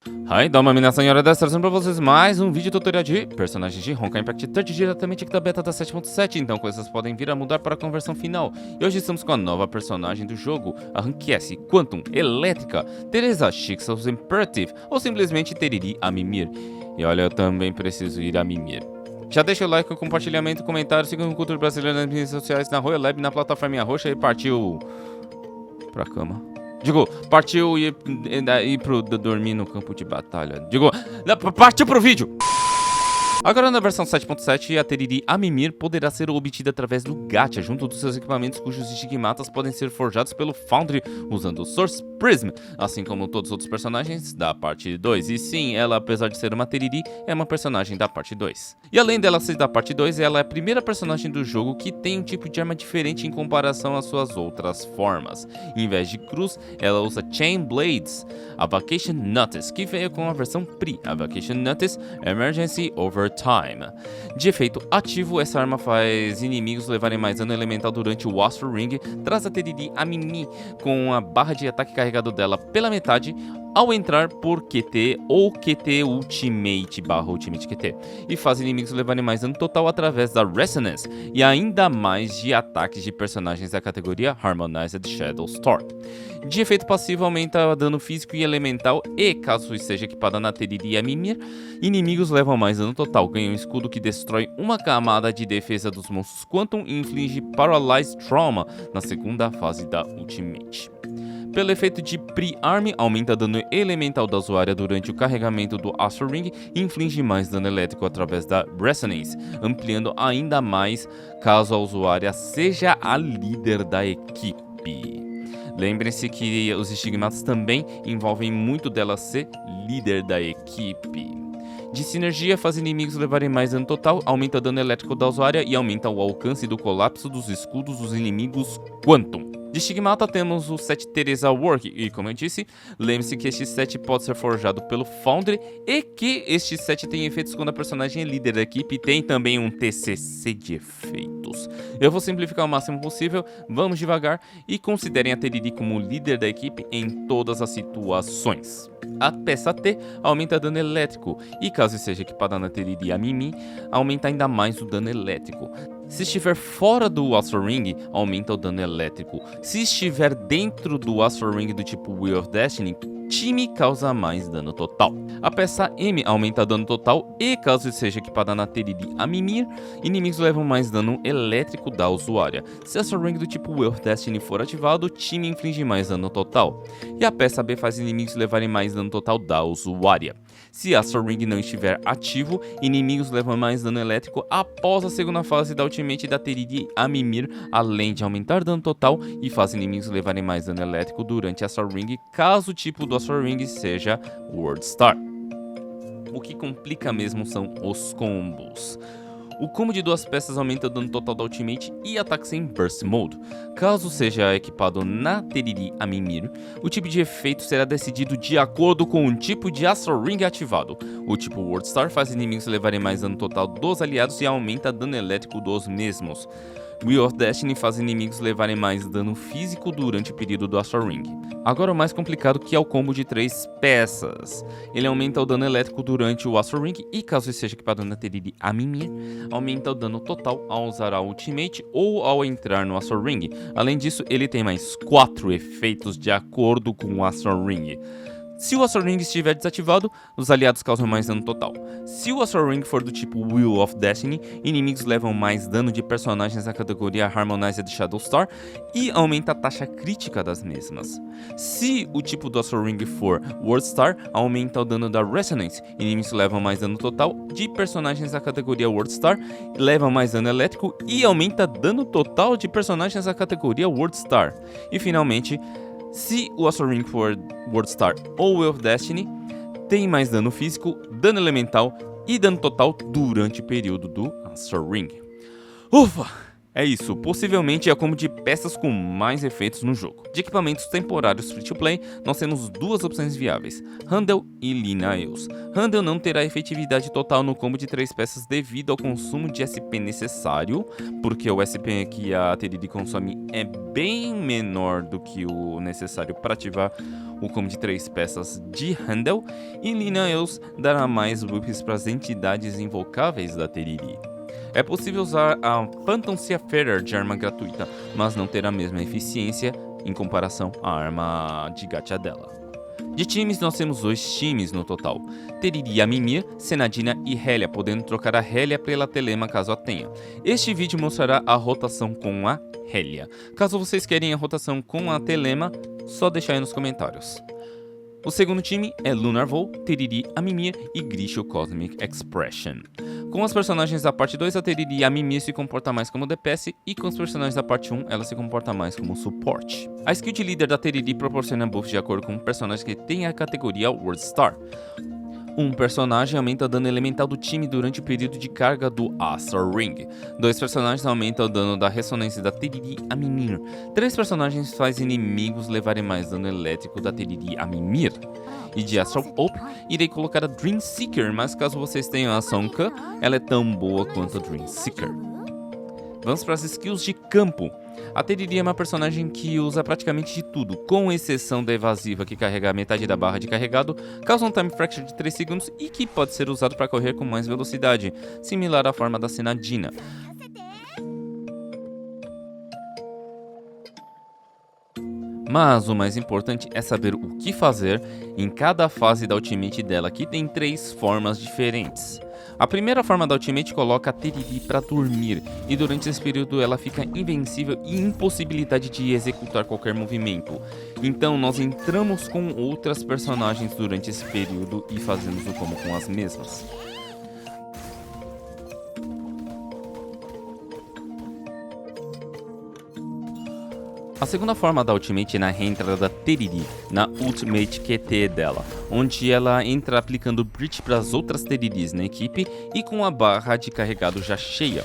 Hi, dá uma minha senhora dessa, trazendo pra vocês mais um vídeo tutorial de personagens de Honkai Impact 30 diretamente aqui da beta da 7.7, então coisas podem vir a mudar para a conversão final. E hoje estamos com a nova personagem do jogo, a Rank S, Quantum, Elétrica, Teresa, Shixel's Imperative, ou simplesmente Teriri a Mimir. E olha, eu também preciso ir a Mimir. Já deixa o like, o compartilhamento, o comentário, siga o Cultura Brasileira nas redes sociais, na Royal Lab, na plataforma roxa e partiu pra cama. Digo, partiu ir pro dormir no campo de batalha. Digo, partiu pro vídeo! Agora na versão 7.7, a Teriri a Mimir poderá ser obtida através do Gacha, junto dos seus equipamentos cujos estigmatas podem ser forjados pelo Foundry usando o Source Prism, assim como todos os outros personagens da parte 2. E sim, ela, apesar de ser uma Teriri, é uma personagem da parte 2. E além dela ser da parte 2, ela é a primeira personagem do jogo que tem um tipo de arma diferente em comparação às suas outras formas. Em vez de cruz, ela usa Chain Blades, a Vacation Notice, que veio com a versão Pre, a Vacation Notice Emergency Overtime. De efeito ativo, essa arma faz inimigos levarem mais dano elemental durante o Astral Ring, traz a Teriri a Mimi com a barra de ataque carregado dela pela metade ao entrar por QT ou QT Ultimate barra Ultimate QT, e faz inimigos levarem mais dano total através da Resonance e ainda mais de ataques de personagens da categoria Harmonized Shadow Storm. De efeito passivo, aumenta dano físico e elemental e, caso esteja equipada na Teriri e a Mimir, inimigos levam mais dano total, ganham um escudo que destrói uma camada de defesa dos monstros Quantum e inflige Paralyzed Trauma na segunda fase da Ultimate. Pelo efeito de Pre-Arm, aumenta dano elemental da usuária durante o carregamento do Astral Ring e inflige mais dano elétrico através da Resonance, ampliando ainda mais caso a usuária seja a líder da equipe. Lembrem-se que os estigmatas também envolvem muito dela ser líder da equipe. De sinergia, faz inimigos levarem mais dano total, aumenta o dano elétrico da usuária e aumenta o alcance do colapso dos escudos dos inimigos Quantum. De estigmata temos o set Teresa Work, e como eu disse, lembre-se que este set pode ser forjado pelo Foundry e que este set tem efeitos quando a personagem é líder da equipe e tem também um TCC de efeitos. Eu vou simplificar o máximo possível, vamos devagar e considerem a Teriri como líder da equipe em todas as situações. A peça T aumenta dano elétrico e caso esteja equipada na Teriri a Mimi, aumenta ainda mais o dano elétrico. Se estiver fora do Astral Ring, aumenta o dano elétrico. Se estiver dentro do Astral Ring do tipo Wheel of Destiny, time causa mais dano total. A peça M aumenta dano total e, caso seja equipada na Teriri a Mimir, inimigos levam mais dano elétrico da usuária. Se a Astral Ring do tipo Wheel of Destiny for ativado, o time inflige mais dano total. E a peça B faz inimigos levarem mais dano total da usuária. Se a Astral Ring não estiver ativo, inimigos levam mais dano elétrico após a segunda fase da Ultimate da Teriri a Mimir, além de aumentar dano total e faz inimigos levarem mais dano elétrico durante a Astral Ring, caso o tipo do Astral Ring seja World Star. O que complica mesmo são os combos. O combo de duas peças aumenta o dano total da Ultimate e ataques em Burst Mode. Caso seja equipado na Teriri a Mimir, o tipo de efeito será decidido de acordo com o tipo de Astral Ring ativado. O tipo World Star faz inimigos levarem mais dano total dos aliados e aumenta dano elétrico dos mesmos. Wheel of Destiny faz inimigos levarem mais dano físico durante o período do Astral Ring. Agora o mais complicado, que é o combo de 3 peças. Ele aumenta o dano elétrico durante o Astral Ring e, caso esteja equipado na Teriri a Mimir, aumenta o dano total ao usar a Ultimate ou ao entrar no Astral Ring. Além disso, ele tem mais 4 efeitos de acordo com o Astral Ring. Se o Astral Ring estiver desativado, os aliados causam mais dano total. Se o Astral Ring for do tipo Wheel of Destiny, inimigos levam mais dano de personagens da categoria Harmonized Shadow Star e aumenta a taxa crítica das mesmas. Se o tipo do Astral Ring for World Star, aumenta o dano da Resonance. Inimigos levam mais dano total de personagens da categoria World Star, levam mais dano elétrico e aumenta dano total de personagens da categoria World Star. E finalmente, se o Astral Ring for World Star ou Wheel of Destiny, tem mais dano físico, dano elemental e dano total durante o período do Astral Ring. Ufa! É isso, possivelmente é a combo de peças com mais efeitos no jogo. De equipamentos temporários free-to-play, nós temos duas opções viáveis, Handel e Lina Eos. Handel não terá efetividade total no combo de 3 peças devido ao consumo de SP necessário, porque o SP que a Teriri consome é bem menor do que o necessário para ativar o combo de 3 peças de Handel, e Lina Eos dará mais whips para as entidades invocáveis da Teriri. É possível usar a Phantom Seafarer de arma gratuita, mas não terá a mesma eficiência em comparação à arma de gacha dela. De times, nós temos 2 times no total: Teriri, a Mimir, Senadina e Helia, podendo trocar a Helia pela Telema caso a tenha. Este vídeo mostrará a rotação com a Helia. Caso vocês querem a rotação com a Telema, só deixar aí nos comentários. O segundo time é Lunar Vol, Teriri, a Mimir e Grisho Cosmic Expression. Com os personagens da parte 2, a Teriri e a Mimir se comporta mais como DPS, e com os personagens da parte 1, ela se comporta mais como suporte. A skill de líder da Teriri proporciona buff de acordo com o personagem que tem a categoria World Star. Um personagem aumenta o dano elemental do time durante o período de carga do Astral Ring. 2 personagens aumentam o dano da ressonância da Teriri a Mimir. 3 personagens fazem inimigos levarem mais dano elétrico da Teriri a Mimir. E de Astral Hope, irei colocar a Dream Seeker, mas caso vocês tenham a Sonka, ela é tão boa quanto a Dream Seeker. Vamos para as skills de campo. A Teriri é uma personagem que usa praticamente de tudo, com exceção da evasiva, que carrega metade da barra de carregado, causa um time fracture de 3 segundos e que pode ser usado para correr com mais velocidade, similar à forma da Senadina. Mas o mais importante é saber o que fazer em cada fase da ultimate dela, que tem 3 formas diferentes. A primeira forma da ultimate coloca a Teriri para dormir, e durante esse período ela fica invencível e impossibilidade de executar qualquer movimento. Então nós entramos com outras personagens durante esse período e fazemos o combo com as mesmas. A segunda forma da Ultimate é na reentrada da Teriri, na Ultimate QT dela, onde ela entra aplicando Breach para as outras Teriris na equipe e com a barra de carregado já cheia.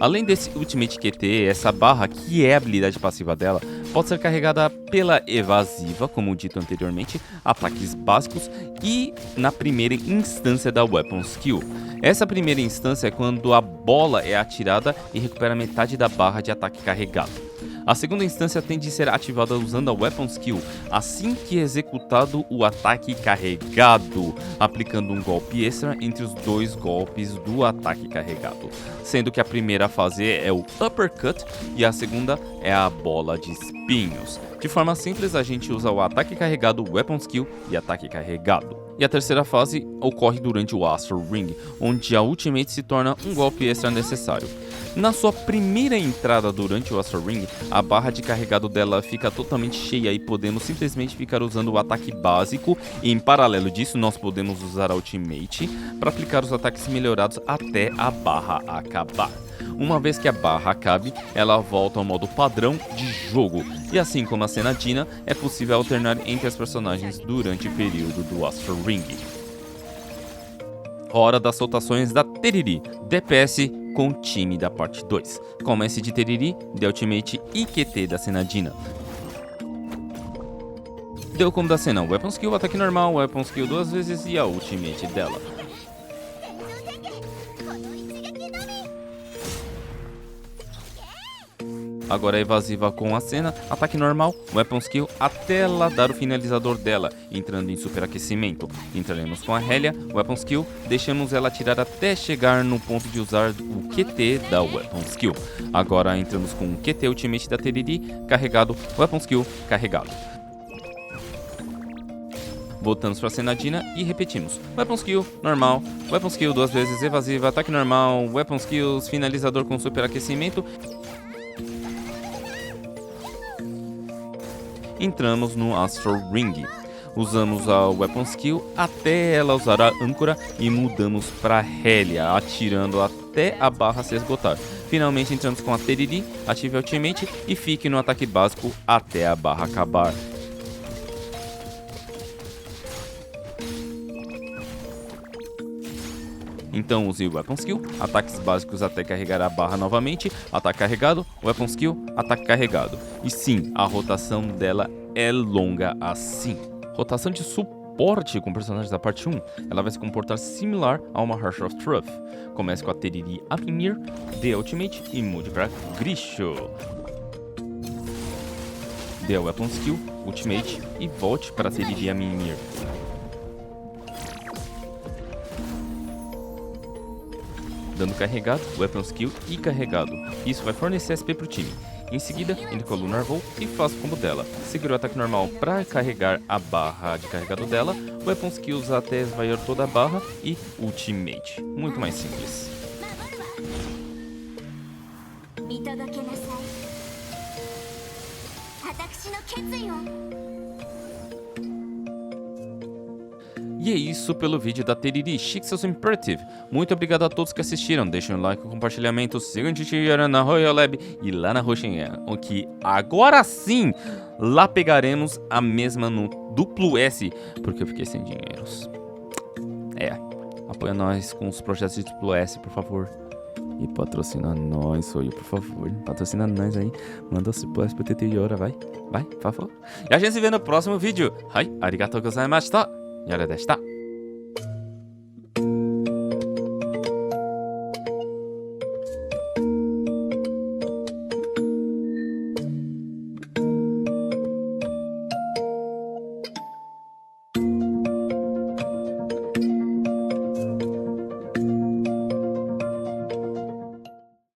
Além desse Ultimate QT, essa barra, que é a habilidade passiva dela, pode ser carregada pela evasiva, como dito anteriormente, ataques básicos e na primeira instância da Weapon Skill. Essa primeira instância é quando a bola é atirada e recupera metade da barra de ataque carregado. A segunda instância tende a ser ativada usando a Weapon Skill assim que é executado o ataque carregado, aplicando um golpe extra entre os 2 golpes do ataque carregado, sendo que a primeira fase é o Uppercut e a segunda é a bola de espinhos. De forma simples, a gente usa o ataque carregado, Weapon Skill e ataque carregado. E a terceira fase ocorre durante o Astral Ring, onde a Ultimate se torna um golpe extra necessário. Na sua primeira entrada durante o Astral Ring, a barra de carregado dela fica totalmente cheia e podemos simplesmente ficar usando o ataque básico, e em paralelo disso nós podemos usar a Ultimate para aplicar os ataques melhorados até a barra acabar. Uma vez que a barra acabe, ela volta ao modo padrão de jogo, e assim como a Senadina, é possível alternar entre as personagens durante o período do Astral Ring. Hora das soltações da Teriri, DPS com o time da parte 2. Comece de Teriri, The Ultimate e QT da Senadina. Deu como da Sena, Weapon Skill, ataque normal, Weapon Skill 2 vezes e a Ultimate dela. Agora é evasiva com a Sena, ataque normal, Weapon Skill, até ela dar o finalizador dela, entrando em superaquecimento. Entraremos com a Helia, Weapon Skill, deixamos ela atirar até chegar no ponto de usar o QT da Weapon Skill. Agora entramos com o QT Ultimate da Teriri, carregado, Weapon Skill, carregado. Voltamos para a Senadina e repetimos. Weapon Skill, normal, Weapon Skill 2 vezes, evasiva, ataque normal, Weapon Skills, finalizador com superaquecimento. Entramos no Astral Ring. Usamos a Weapon Skill até ela usar a âncora e mudamos para Helia, atirando até a barra se esgotar. Finalmente entramos com a Teriri, ative a Ultimate e fique no ataque básico até a barra acabar. Então use o Weapon Skill, ataques básicos até carregar a barra novamente, ataque carregado, Weapon Skill, ataque carregado. E sim, a rotação dela é longa assim. Rotação de suporte com personagens da parte 1, ela vai se comportar similar a uma Harsh of Truth. Comece com a Teriri a Mimir, The Ultimate e mude para Grisho. dê a Weapon Skill, Ultimate e volte para Teriri a Mimir. Dando carregado, Weapon Skill e carregado. Isso vai fornecer SP pro time. Em seguida, indo com a Lunar Volt e faço o combo dela. Seguro o ataque normal para carregar a barra de carregado dela, Weapon Skills até esvaiar toda a barra e Ultimate. Muito mais simples. 見届けなさい。私の決意を。 E é isso pelo vídeo da Teriri Shixels Imperative. Muito obrigado a todos que assistiram. Deixem um like, um compartilhamento, sigam a gente na Royal Lab e lá na Roxinha, que agora sim, lá pegaremos a mesma no duplo S, porque eu fiquei sem dinheiros. Apoia nós com os projetos de duplo S, por favor. E patrocina nós, Soyu, por favor. Patrocina nós aí. Manda o duplo S pro TT Yora, vai, por favor. E a gente se vê no próximo vídeo. Arigatou gozaimashita. やるでした。